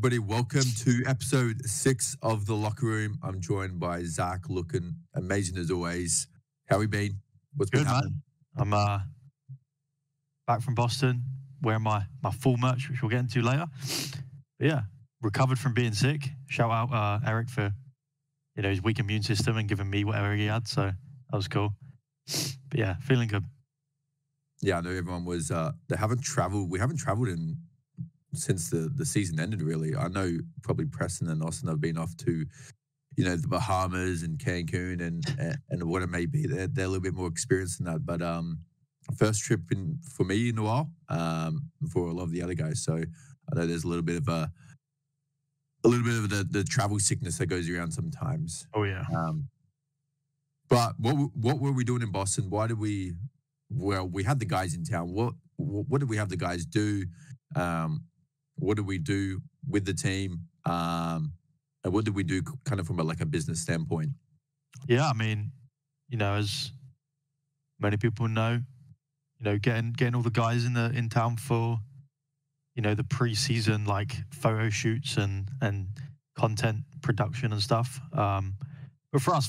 everybody. Welcome to episode 6 of The Locker Room. I'm joined by Zach, looking amazing as always. How we been? What's been Good, happening? man. I'm back from Boston, wearing my full merch, which we'll get into later. But yeah, recovered from being sick. Shout out Eric for his weak immune system and giving me whatever he had. So that was cool. But yeah, feeling good. Yeah, I know everyone was. They haven't traveled. We haven't traveled since the season ended. Really, I know probably Preston and Austin have been off to, the Bahamas and Cancun and what it may be. They're a little bit more experienced than that. But first trip for me in a while. For a lot of the other guys. So I know there's a little bit of the travel sickness that goes around sometimes. Oh yeah. But what were we doing in Boston? Why did we? Well, we had the guys in town. What did we have the guys do? What did we do with the team? And what did we do kind of from a business standpoint? Yeah, I mean, as many people know, getting all the guys in town for, the pre-season photo shoots and content production and stuff. But for us,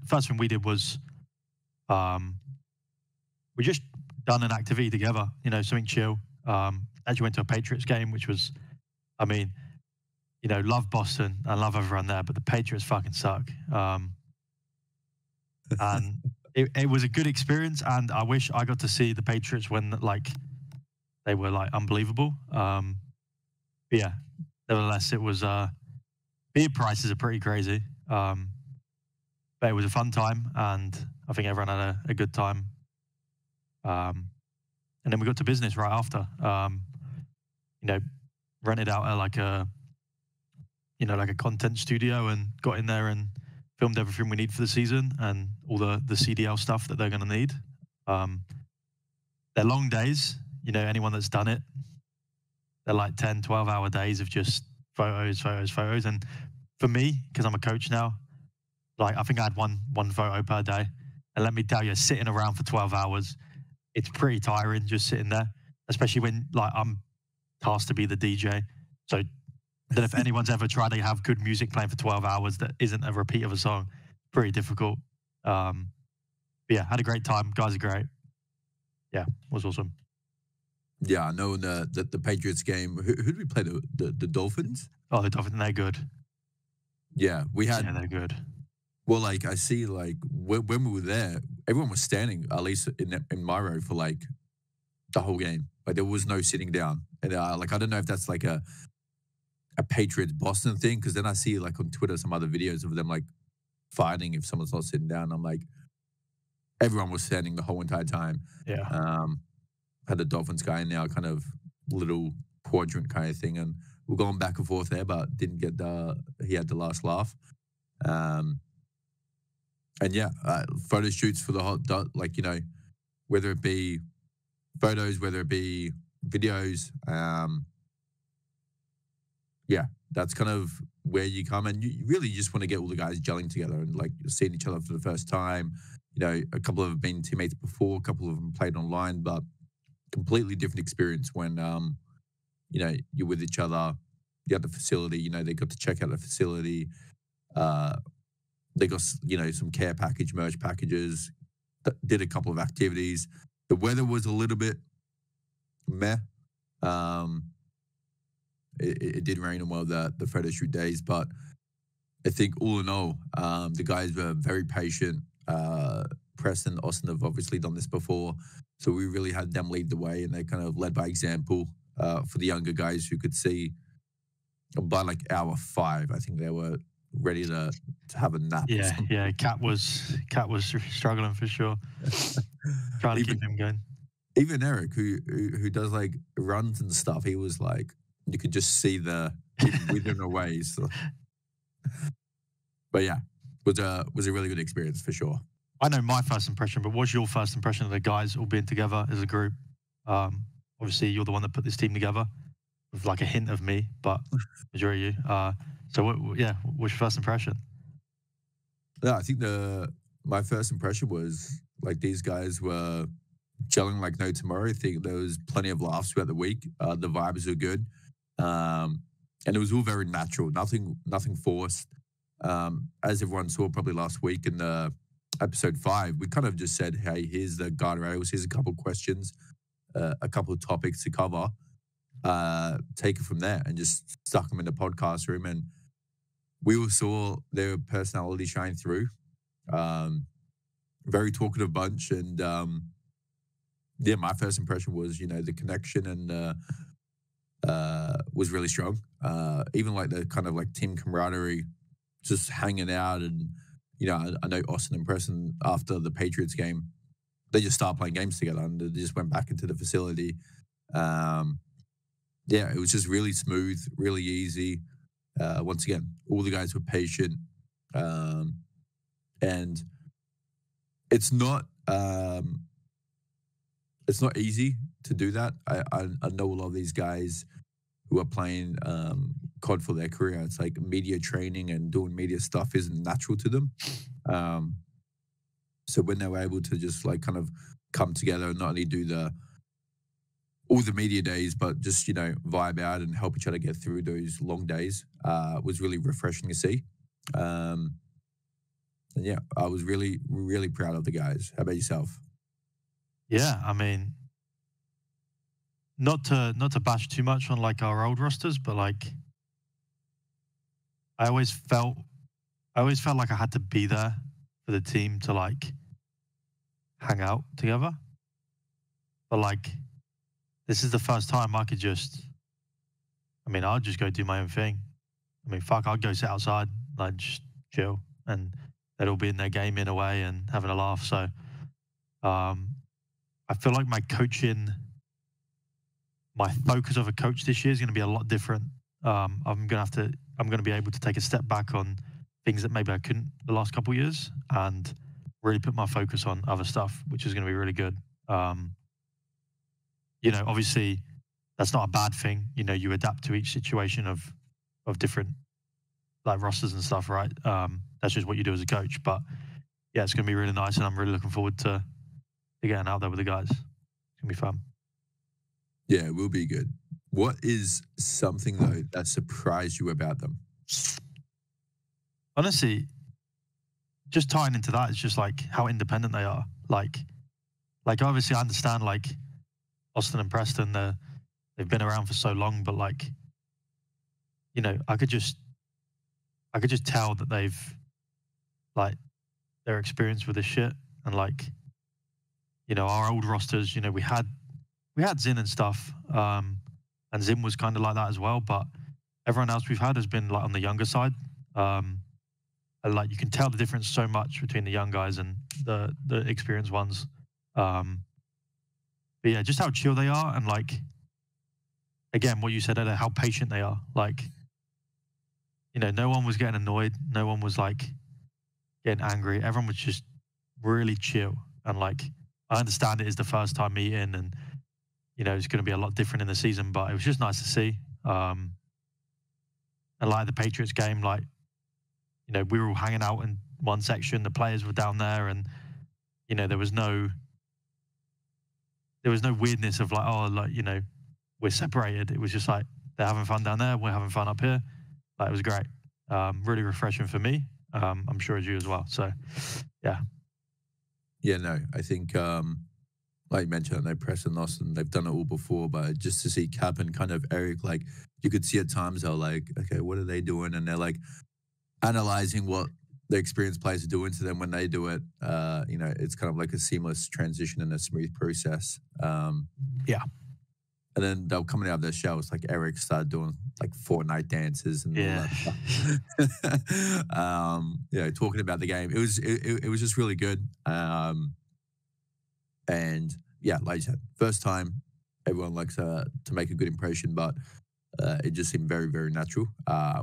first thing we did was, we just done an activity together, something chill. Actually went to a Patriots game, which was, love Boston. I love everyone there, but the Patriots fucking suck. And it was a good experience, and I wish I got to see the Patriots when they were unbelievable. But yeah, nevertheless, it was beer prices are pretty crazy. But it was a fun time, and I think everyone had a good time. And then we got to business right after. Rented out a content studio and got in there and filmed everything we need for the season and all the CDL stuff that they're going to need. They're long days, anyone that's done it, they're 10, 12-hour days of just photos. And for me, because I'm a coach now, I think I had one photo per day. And let me tell you, sitting around for 12 hours, it's pretty tiring just sitting there, especially when I'm tasked to be the DJ. So then if anyone's ever tried to have good music playing for 12 hours that isn't a repeat of a song, pretty difficult. But yeah, had a great time. Guys are great. Yeah, it was awesome. Yeah, I know in the Patriots game, who did we play? The Dolphins? Oh, the Dolphins, they're good. Yeah, we had. Yeah, they're good. Well, I see, when we were there, everyone was standing, at least in my row, for the whole game. There was no sitting down. And I don't know if that's a Patriots Boston thing, because then I see on Twitter some other videos of them fighting if someone's not sitting down. I'm everyone was standing the whole entire time. Yeah. Had the Dolphins guy in our kind of little quadrant kind of thing, and we're going back and forth there, but didn't get he had the last laugh. And yeah, photo shoots for the whole, whether it be photos, whether it be videos, yeah, that's kind of where you come, and you really just want to get all the guys gelling together and seeing each other for the first time. A couple of them have been teammates before, a couple of them played online, but completely different experience when you're with each other. You're at the facility, they got to check out the facility. They got some care package, merch packages, did a couple of activities. The weather was a little bit meh. It did rain on one of the photo shoot days, but I think all in all, the guys were very patient. Preston and Austin have obviously done this before, so we really had them lead the way, and they kind of led by example for the younger guys who could see by hour 5, I think they were ready to have a nap. Yeah. Cat was struggling for sure. Trying to keep him going. Even Eric, who does runs and stuff, he was you could just see the withering away. So. But yeah, was a really good experience for sure. I know my first impression, but what's your first impression of the guys all being together as a group? Obviously, you're the one that put this team together with a hint of me, but majority of you. So what's your first impression? Yeah, I think my first impression was these guys were gelling like no tomorrow. I think there was plenty of laughs throughout the week. The vibes were good. and it was all very natural, nothing forced. As everyone saw probably last week in the episode 5, we kind of just said, hey, here's the guardrails, here's a couple of questions, a couple of topics to cover, take it from there, and just stuck them in the podcast room. And we all saw their personality shine through. Very talkative bunch. And yeah, my first impression was, the connection and was really strong. Even like the kind of like team camaraderie, just hanging out. And, I know Austin and Preston, after the Patriots game, they just started playing games together and they just went back into the facility. Yeah, it was just really smooth, really easy. Once again, all the guys were patient. And it's not easy to do that. I know a lot of these guys who are playing COD for their career. It's like media training and doing media stuff isn't natural to them. So when they were able to just like kind of come together and not only do all the media days, but just, vibe out and help each other get through those long days, was really refreshing to see. And yeah, I was really, really proud of the guys. How about yourself? Yeah, I mean, not to bash too much on like our old rosters, but like I always felt like I had to be there for the team to like hang out together. But like this is the first time I could I'll just go do my own thing. I mean, fuck, I'd go sit outside, like just chill, and they'd all be in their gaming away and having a laugh. So I feel like my focus of a coach this year is going to be a lot different. I'm going to be able to take a step back on things that maybe I couldn't the last couple of years and really put my focus on other stuff, which is going to be really good. Obviously that's not a bad thing. You adapt to each situation of different like rosters and stuff, right? That's just what you do as a coach. But yeah, it's going to be really nice, and I'm really looking forward to getting out there with the guys. It's going to be fun. Yeah, it will be good. What is something, though, that surprised you about them? Honestly, just tying into that, it's just like how independent they are. Like obviously I understand like Austin and Preston, they've been around for so long, but like, I could just tell that they've like they're experienced with this shit. And like, our old rosters, we had Zin and stuff, and Zin was kind of like that as well. But everyone else we've had has been like on the younger side, and like you can tell the difference so much between the young guys and the experienced ones. But yeah, just how chill they are, and like again, what you said earlier, how patient they are. Like, no one was getting annoyed, no one was like getting angry. Everyone was just really chill, and like I understand it is the first time meeting, and it's going to be a lot different in the season, but it was just nice to see. And like the Patriots game, like, we were all hanging out in one section, the players were down there, and, there was no weirdness of like, oh, like, we're separated. It was just like, they're having fun down there, we're having fun up here. Like, it was great. Really refreshing for me. I'm sure it's you as well. So, yeah. Yeah, no, I think, like you mentioned, I know Preston and Austin, they've done it all before, but just to see Cap and kind of Eric, like, you could see at times they're like, okay, what are they doing? And they're like analyzing what the experienced players are doing to them when they do it. It's kind of like a seamless transition and a smooth process. Yeah. And then they were coming out of their shells, like Eric started doing like Fortnite dances and all that stuff. Talking about the game. It was just really good. And yeah, like you said, first time, everyone likes to make a good impression, but it just seemed very, very natural,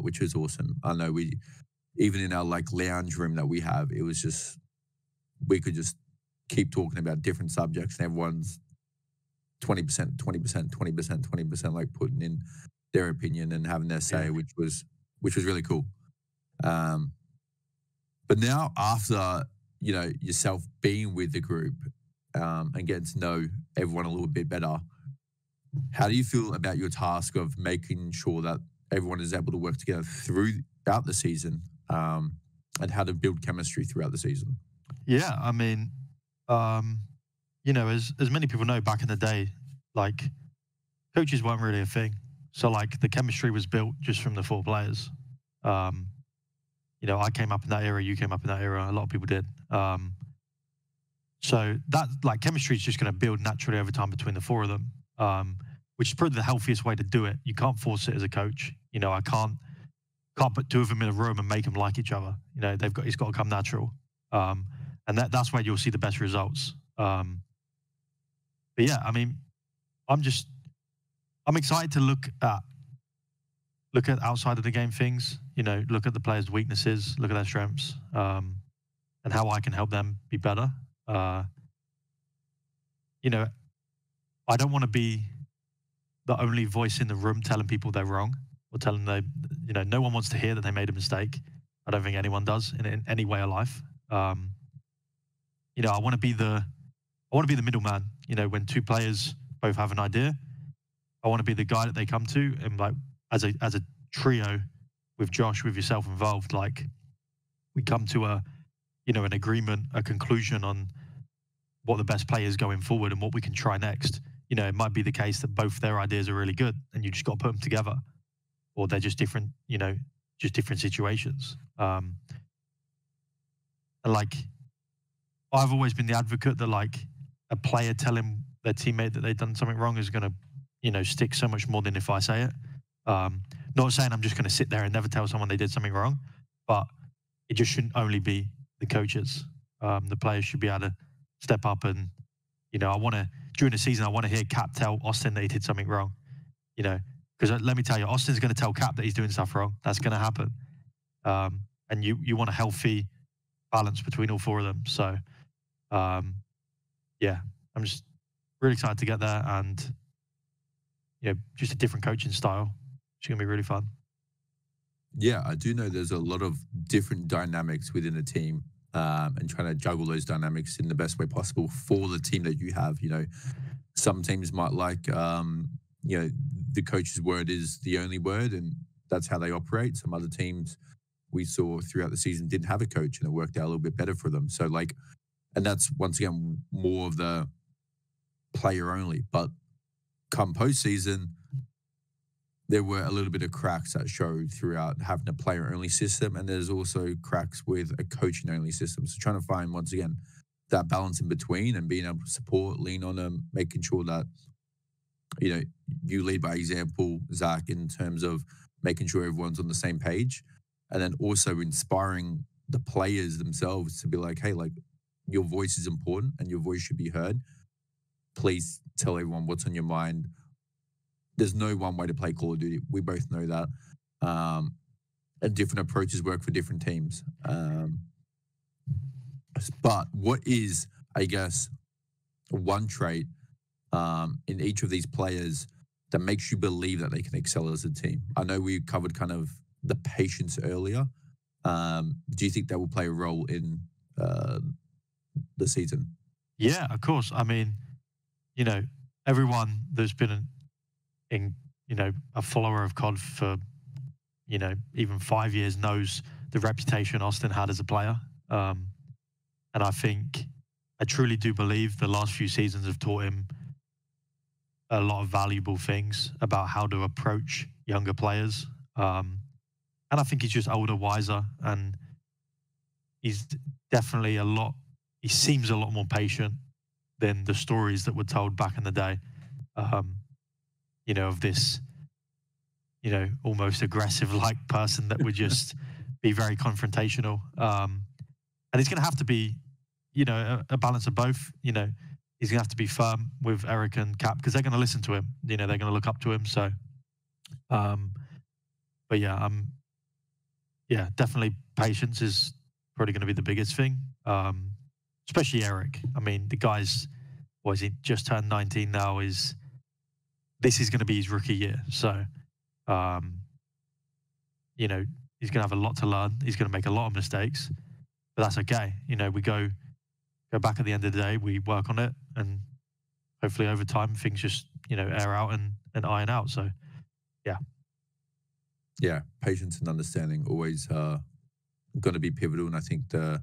which was awesome. I know even in our like lounge room that we have, it was just, we could just keep talking about different subjects and everyone's 20%, 20%, 20%, 20%, like putting in their opinion and having their say, which was really cool. But now after, yourself being with the group and getting to know everyone a little bit better, how do you feel about your task of making sure that everyone is able to work together throughout the season, and how to build chemistry throughout the season. Yeah, I mean, you know, as many people know, back in the day, like coaches weren't really a thing. So like the chemistry was built just from the 4 players. You know, I came up in that era, you came up in that era, a lot of people did. So that like chemistry is just going to build naturally over time between the 4 of them, which is probably the healthiest way to do it. You can't force it as a coach. You know, I can't put 2 of them in a room and make them like each other. You know, it's got to come natural, and that's where you'll see the best results. But yeah, I mean, I'm excited to look at outside of the game things. You know, look at the players' weaknesses, look at their strengths, and how I can help them be better. You know, I don't want to be the only voice in the room telling people they're wrong or telling them, you know, no one wants to hear that they made a mistake. I don't think anyone does in any way of life. You know, I want to be the middleman. You know, when 2 players both have an idea, I want to be the guy that they come to, and like as a trio with Josh, with yourself involved, like we come to an agreement, a conclusion on what the best play is going forward and what we can try next. You know, it might be the case that both their ideas are really good and you just got to put them together, or they're just different, you know, just different situations. And like, I've always been the advocate that like a player telling their teammate that they've done something wrong is going to, you know, stick so much more than if I say it. Not saying I'm just going to sit there and never tell someone they did something wrong, but it just shouldn't only be the coaches. The players should be able to step up and, you know, during the season, I want to hear Cap tell Austin that he did something wrong, you know, because let me tell you, Austin's going to tell Cap that he's doing stuff wrong. That's going to happen. And you want a healthy balance between all 4 of them. So, yeah, I'm just really excited to get there, and, you know, just a different coaching style. It's going to be really fun. Yeah, I do know there's a lot of different dynamics within a team, and trying to juggle those dynamics in the best way possible for the team that you have. You know, some teams might like, you know, the coach's word is the only word, and that's how they operate. Some other teams we saw throughout the season didn't have a coach, and it worked out a little bit better for them. So, like, and that's once again more of the player only. But come postseason, there were a little bit of cracks that showed throughout having a player-only system, and there's also cracks with a coaching-only system. So trying to find, once again, that balance in between and being able to support, lean on them, making sure that, you know, you lead by example, Zach, in terms of making sure everyone's on the same page, and then also inspiring the players themselves to be like, hey, like, your voice is important and your voice should be heard. Please tell everyone what's on your mind. There's no one way to play Call of Duty. We both know that. And different approaches work for different teams. But what is, I guess, one trait in each of these players that makes you believe that they can excel as a team? I know we covered kind of the patience earlier. Do you think that will play a role in the season? Yeah, of course. I mean, you know, everyone that's been you know, a follower of COD for, you know, even 5 years knows the reputation Austin had as a player. And I truly do believe the last few seasons have taught him a lot of valuable things about how to approach younger players. And I think he's just older, wiser, and he's definitely he seems a lot more patient than the stories that were told back in the day. You know, of this, you know, almost aggressive like person that would just be very confrontational. And it's going to have to be, you know, a balance of both. You know, he's going to have to be firm with Eric and Cap because they're going to listen to him. You know, they're going to look up to him. So, but yeah, yeah, definitely patience is probably going to be the biggest thing. Especially Eric. I mean, the guy's, what is he, just turned 19 now, this is going to be his rookie year. So, you know, he's going to have a lot to learn. He's going to make a lot of mistakes, but that's okay. You know, we go back at the end of the day, we work on it, and hopefully over time things just, you know, air out and iron out. So, yeah. Yeah, patience and understanding always going to be pivotal, and I think the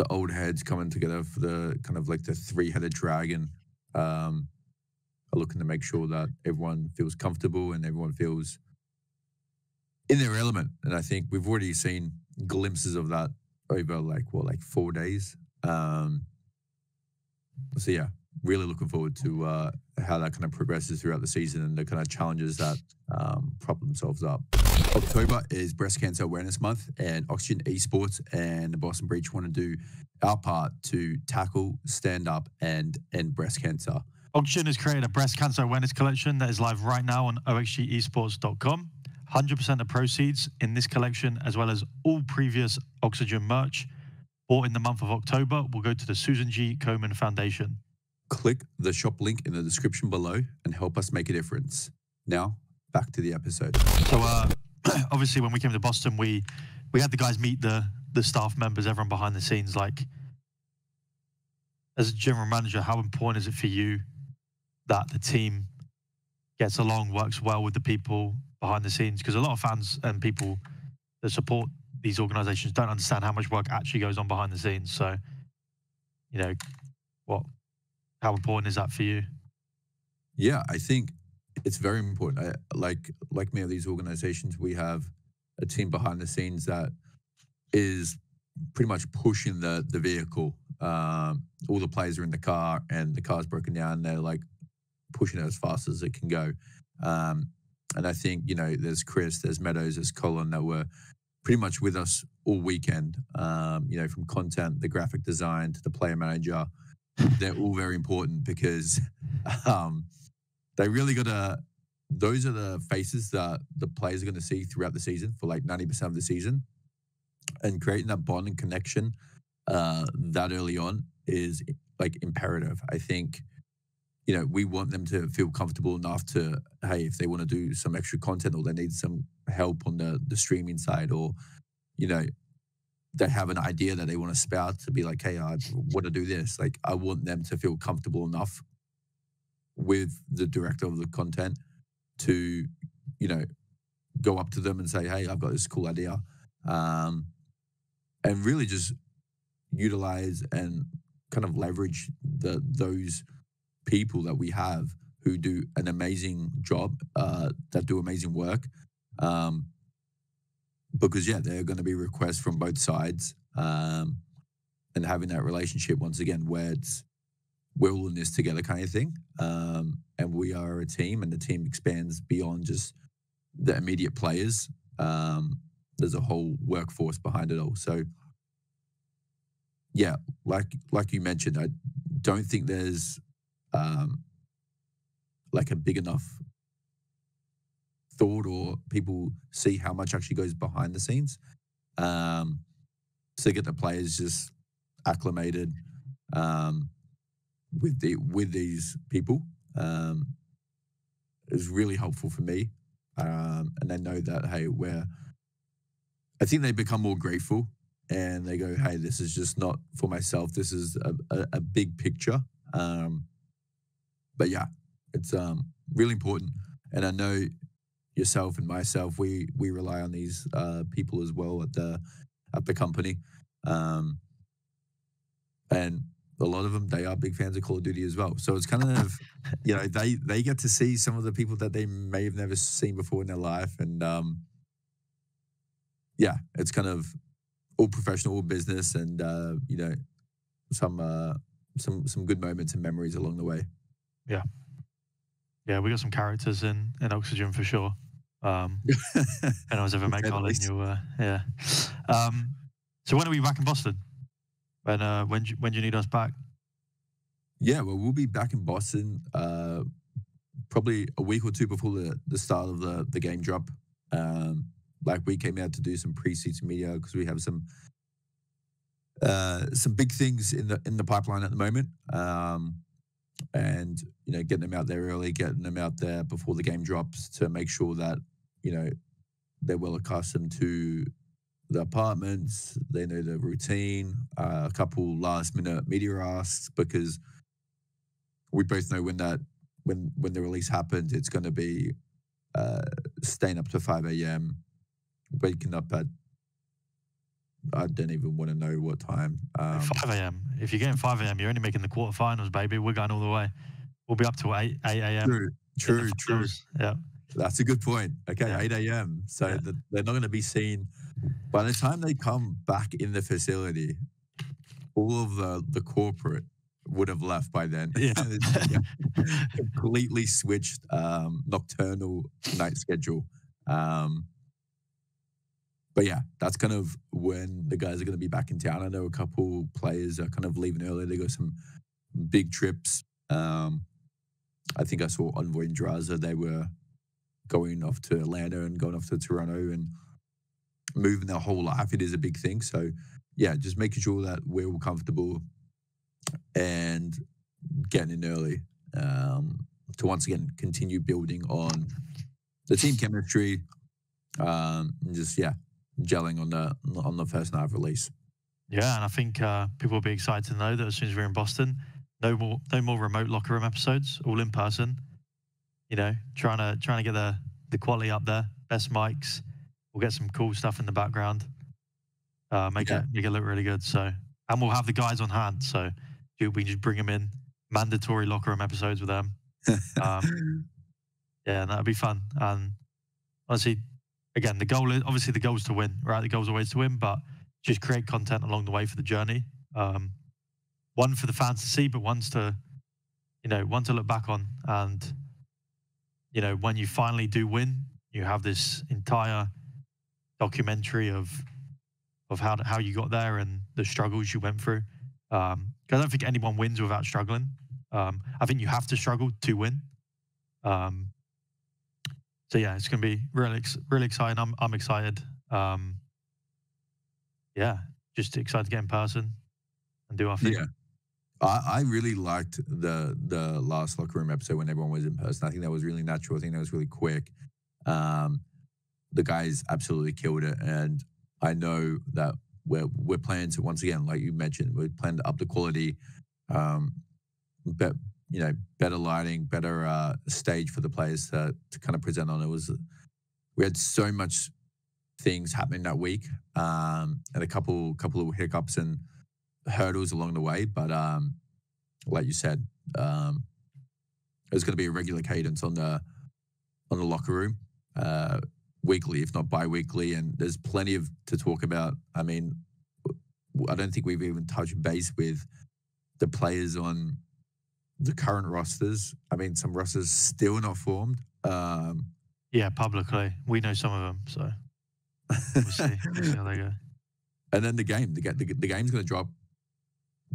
old heads coming together for the kind of like the three-headed dragon are looking to make sure that everyone feels comfortable and everyone feels in their element. And I think we've already seen glimpses of that over like 4 days. So yeah, really looking forward to how that kind of progresses throughout the season and the kind of challenges that prop themselves up. October is Breast Cancer Awareness Month, and Oxygen Esports and the Boston Breach want to do our part to tackle, stand up, and end breast cancer. Oxygen has created a breast cancer awareness collection that is live right now on oxgesports.com. 100% of proceeds in this collection, as well as all previous Oxygen merch bought in the month of October, will go to the Susan G. Komen Foundation. Click the shop link in the description below and help us make a difference. Now, back to the episode. So, obviously, when we came to Boston, we had the guys meet the staff members, everyone behind the scenes. Like, as a general manager, how important is it for you that the team gets along, works well with the people behind the scenes? Because a lot of fans and people that support these organizations don't understand how much work actually goes on behind the scenes. So, you know, how important is that for you? Yeah, I think it's very important. Like many of these organizations, we have a team behind the scenes that is pretty much pushing the vehicle. All the players are in the car and the car's broken down. They're like pushing it as fast as it can go. And I think, you know, there's Chris, there's Meadows, there's Colin that were pretty much with us all weekend, you know, from content, the graphic design to the player manager. They're all very important because they really got to, those are the faces that the players are going to see throughout the season for like 90% of the season. And creating that bond and connection that early on is like imperative. I think, you know, we want them to feel comfortable enough to, hey, if they want to do some extra content or they need some help on the streaming side, or, you know, they have an idea that they want to spout, to be like, hey, I want to do this. Like, I want them to feel comfortable enough with the director of the content to, you know, go up to them and say, hey, I've got this cool idea. And really just utilize and kind of leverage those people that we have who do an amazing job, that do amazing work. Because, yeah, there are going to be requests from both sides, and having that relationship, once again, where we're all in this together kind of thing, and we are a team, and the team expands beyond just the immediate players. There's a whole workforce behind it all. So, yeah, like you mentioned, I don't think there's like a big enough thought, or people see how much actually goes behind the scenes. So get the players just acclimated with these people is really helpful for me. And they know that, hey, I think they become more grateful, and they go, hey, this is just not for myself. This is a big picture. But yeah, it's really important. And I know yourself and myself, we rely on these people as well at the company. And a lot of them, they are big fans of Call of Duty as well. So it's kind of, you know, they get to see some of the people that they may have never seen before in their life. And yeah, it's kind of all professional, all business, and you know, some good moments and memories along the way. Yeah. Yeah, we got some characters in Oxygen for sure. And I was ever met Colin, yeah. So when are we back in Boston? When do you need us back? Yeah, well, we'll be back in Boston probably a week or two before the start of the game drop. Like, we came out to do some pre-season media because we have some big things in the pipeline at the moment. And, you know, getting them out there early, getting them out there before the game drops to make sure that, you know, they're well accustomed to the apartments, they know the routine, a couple last minute media asks, because we both know when the release happens, it's going to be staying up to 5 a.m., waking up at, I don't even want to know what time. 5 a.m. If you're getting 5 a.m., you're only making the quarterfinals, baby. We're going all the way. We'll be up to 8 a.m. True. Yeah. That's a good point. Okay, Yeah. 8 a.m. So Yeah. they're not going to be seen. By the time they come back in the facility, all of the corporate would have left by then. Yeah. Completely switched nocturnal night schedule. But yeah, that's kind of when the guys are going to be back in town. I know a couple players are kind of leaving early. They got some big trips. I think I saw Envoy and Draza. They were going off to Atlanta and going off to Toronto and moving their whole life. It is a big thing. So yeah, just making sure that we're all comfortable and getting in early to once again continue building on the team chemistry. And just gelling on the first night of release. Yeah, and I think people will be excited to know that as soon as we're in Boston, no more remote locker room episodes, all in person. You know, trying to get the quality up there, best mics. We'll get some cool stuff in the background. Make it look really good. So, and we'll have the guys on hand. So we can just bring them in. Mandatory locker room episodes with them. Yeah, that'd be fun. And honestly, again, the goal is to win, right? The goal's always to win, but just create content along the way for the journey. One for the fans to see, but one to look back on. And, you know, when you finally do win, you have this entire documentary of how you got there and the struggles you went through. Because I don't think anyone wins without struggling. I think you have to struggle to win. So yeah, it's going to be really exciting. I'm excited. Yeah, just excited to get in person and do our thing. Yeah, I really liked the last locker room episode when everyone was in person. I think that was really natural. I think that was really quick. The guys absolutely killed it, and I know that we're planning to, once again, like you mentioned, we're planning to up the quality, better lighting, better stage for the players to kind of present on. We had so much things happening that week, and a couple of hiccups and hurdles along the way. But like you said, there's going to be a regular cadence on the locker room, weekly, if not bi-weekly, and there's plenty to talk about. I mean, I don't think we've even touched base with the players on the current rosters. I mean, some rosters still not formed. Yeah, publicly, we know some of them, so we'll see how they go. And then the game's going to drop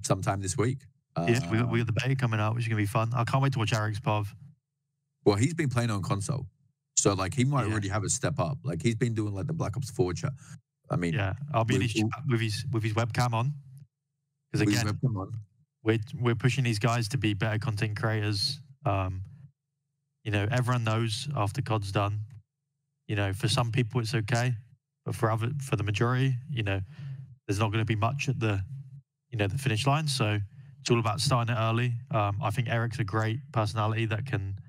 sometime this week. Yeah, we got the beta coming out, which is going to be fun. I can't wait to watch Eric's POV. Well, he's been playing on console, so like he might already have a step up. Like he's been doing like the Black Ops 4 chat. I mean, yeah, I'll be in his chat with his webcam on, because again, we're pushing these guys to be better content creators. You know, everyone knows after COD's done, you know, for some people it's okay, but for the majority, you know, there's not going to be much at the finish line. So it's all about starting it early. I think Eric's a great personality that can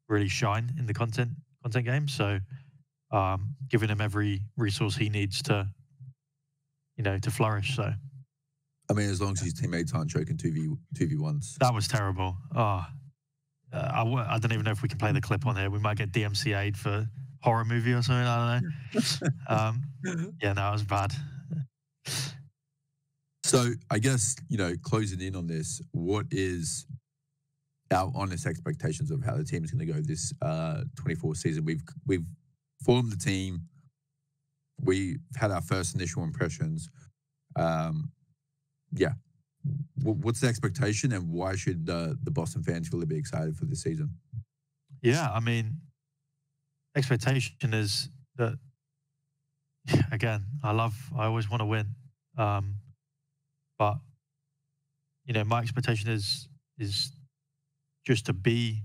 really shine in the content game. So giving him every resource he needs to flourish. So I mean, as long as his teammates aren't choking 2v1s. That was terrible. Oh, I don't even know if we can play the clip on here. We might get DMCA'd for horror movie or something. I don't know. Yeah, no, it was bad. So I guess, you know, closing in on this, what is our honest expectations of how the team is going to go this 24 season? We've formed the team. We've had our first initial impressions. Yeah. What's the expectation, and why should the Boston fans really be excited for this season? Yeah, I mean, expectation is that, again, I always want to win. But, you know, my expectation is just to be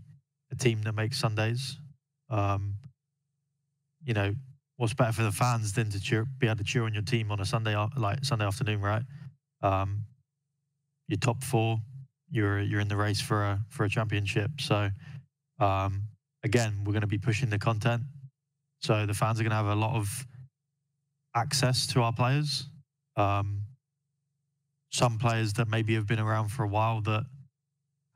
a team that makes Sundays. You know, what's better for the fans than to be able to cheer on your team on a Sunday afternoon, right? You're top 4, you're in the race for a championship. So again, we're going to be pushing the content. So the fans are going to have a lot of access to our players. Some players that maybe have been around for a while that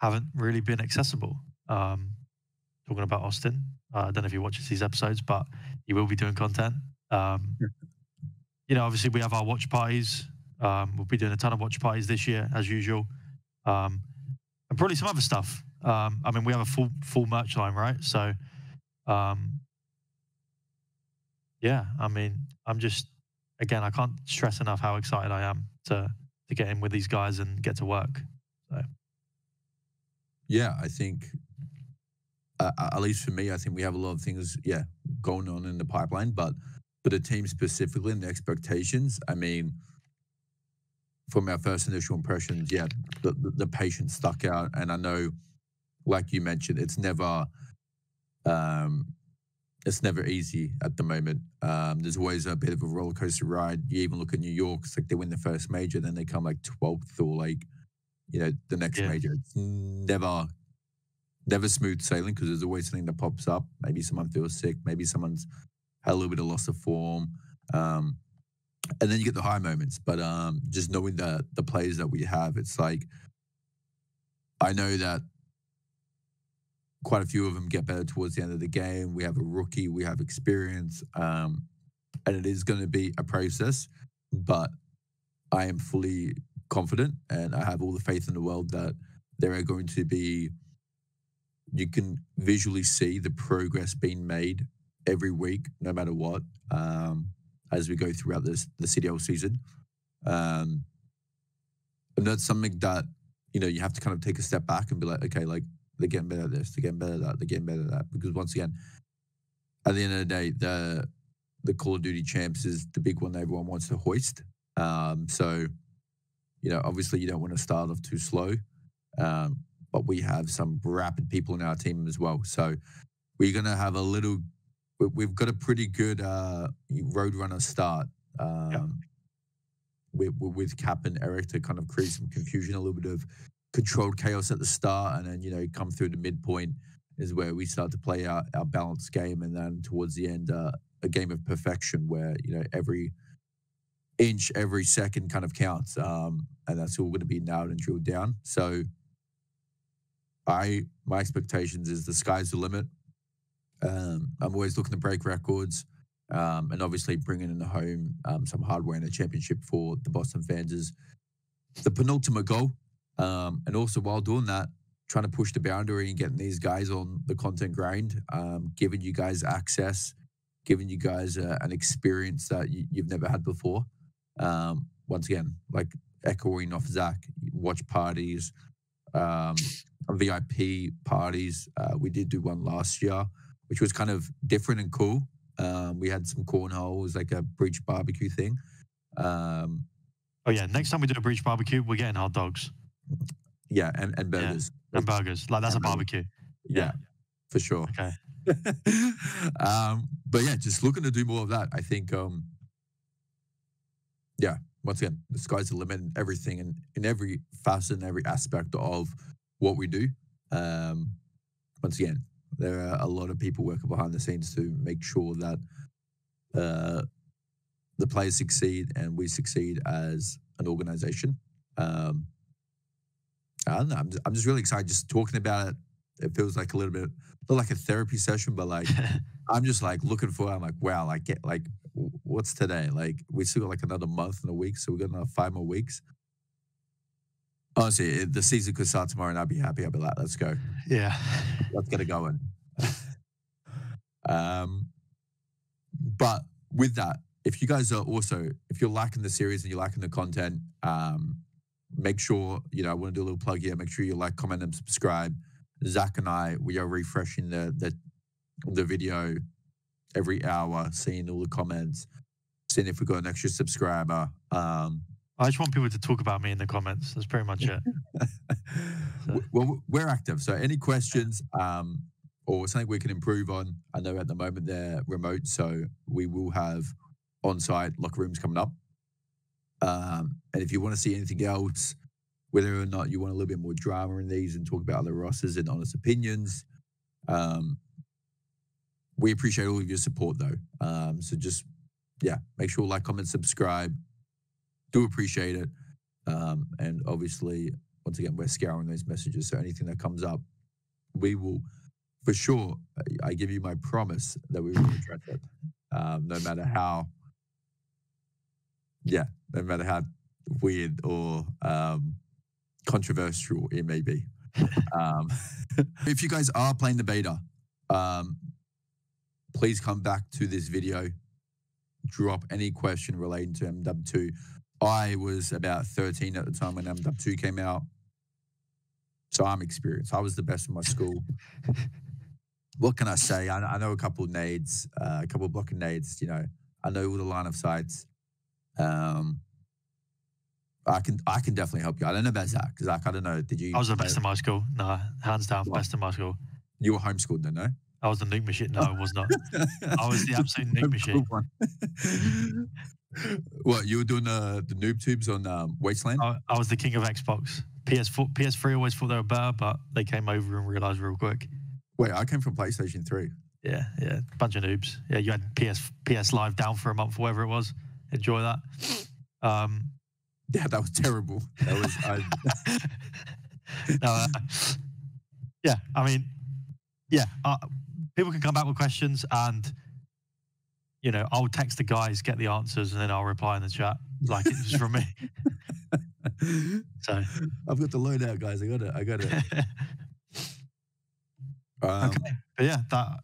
haven't really been accessible. Talking about Austin, I don't know if he watches these episodes, but he will be doing content. You know, obviously we have our watch parties. We'll be doing a ton of watch parties this year, as usual, and probably some other stuff. I mean, we have a full merch line, right? So, yeah, I mean, again, I can't stress enough how excited I am to get in with these guys and get to work. So. Yeah, I think, at least for me, I think we have a lot of things, going on in the pipeline. But for the team specifically and the expectations, I mean, from our first initial impressions, the patience stuck out. And I know, like you mentioned, it's never easy at the moment. There's always a bit of a roller coaster ride. You even look at New York; it's like they win the first major, then they come like 12th or like, the next major. It's never smooth sailing because there's always something that pops up. Maybe someone feels sick. Maybe someone's had a little bit of loss of form. And then you get the high moments. But just knowing that the players that we have, it's like, I know that quite a few of them get better towards the end of the game. We have a rookie, we have experience, and it is going to be a process, but I am fully confident and I have all the faith in the world that there are going to be, you can visually see the progress being made every week, no matter what, as we go throughout the CDL season. And that's something that, you have to kind of take a step back and be like, okay, like, they're getting better at this, they're getting better at that, they're getting better at that. Because once again, at the end of the day, the Call of Duty champs is the big one that everyone wants to hoist. So, obviously you don't want to start off too slow, but we have some rapid people in our team as well. So we're going to have we've got a pretty good roadrunner start with Cap and Eric to kind of create some confusion, a little bit of controlled chaos at the start, and then come through the midpoint is where we start to play our balanced game, and then towards the end a game of perfection where every inch, every second kind of counts, and that's all going to be nailed and drilled down. So my expectations is the sky's the limit. I'm always looking to break records, and obviously bringing in the home some hardware in a championship for the Boston fans is the penultimate goal. And also while doing that, trying to push the boundary and getting these guys on the content grind, giving you guys access, giving you guys an experience that you've never had before. Once again, like echoing off Zach, watch parties, VIP parties. We did do one last year, which was kind of different and cool. We had some cornhole, it was like a breach barbecue thing. Oh yeah, next time we do a breach barbecue, we're getting hot dogs. Yeah, and burgers. Yeah, and burgers. Like, that's a barbecue. Yeah, for sure. Okay. But yeah, just looking to do more of that. I think, once again, the sky's the limit in everything, and in every facet and every aspect of what we do. Once again, there are a lot of people working behind the scenes to make sure that the players succeed and we succeed as an organization. I don't know. I'm just really excited just talking about it. It feels like a little bit, not like a therapy session, but like I'm just like looking for. I'm like, wow, like what's today? Like we still got like another month and a week, so we got another 5 more weeks. Honestly, the season could start tomorrow, and I'd be happy. I'd be like, let's go. Yeah, let's get it going. But with that, if you guys are if you're liking the series and you're liking the content, make sure, I want to do a little plug here. Make sure you like, comment, and subscribe. Zach and I, we are refreshing the video every hour, seeing all the comments, seeing if we got an extra subscriber. I just want people to talk about me in the comments. That's pretty much it. Well, we're active. So any questions or something we can improve on? I know at the moment they're remote, so we will have on-site locker rooms coming up. And if you want to see anything else, whether or not you want a little bit more drama in these and talk about other rosters and honest opinions, we appreciate all of your support, though. So just, yeah, make sure like, comment, subscribe. Do appreciate it. And obviously, once again, we're scouring those messages. So anything that comes up, we will, for sure, I give you my promise that we will address it. No matter how, no matter how weird or controversial it may be. If you guys are playing the beta, please come back to this video, drop any question relating to MW2. I was about 13 at the time when MW2 came out, so I'm experienced. I was the best in my school. What can I say? I know a couple of nades, a couple of blocking nades, you know. I know all the line of sights. I can definitely help you. I don't know about Zach. Zach, I don't know. Did you? I was the best in my school. No, hands down, best in my school. You were homeschooled then, no? I was the nuke machine. No, I was not. I was the absolute nuke machine. What, you were doing the noob tubes on Wasteland? I was the king of Xbox. PS3 always thought they were better, but they came over and realized real quick. Wait, I came from PlayStation 3. Yeah, bunch of noobs. Yeah, you had PS Live down for a month, or whatever it was. Enjoy that. Yeah, that was terrible. That was. No, yeah, I mean, yeah. People can come back with questions, and you know, I'll text the guys, get the answers, and then I'll reply in the chat like it was from me. So I've got the loadout, guys. I got it. Okay, but yeah, that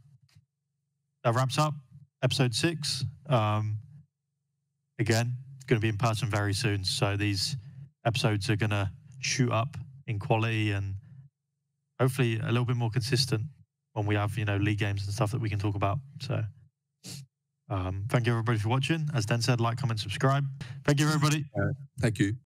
wraps up episode 6. Again, it's going to be in person very soon, so these episodes are going to shoot up in quality and hopefully a little bit more consistent when we have, you know, league games and stuff that we can talk about. So thank you everybody for watching. As Den said, like, comment, subscribe. Thank you everybody. Thank you.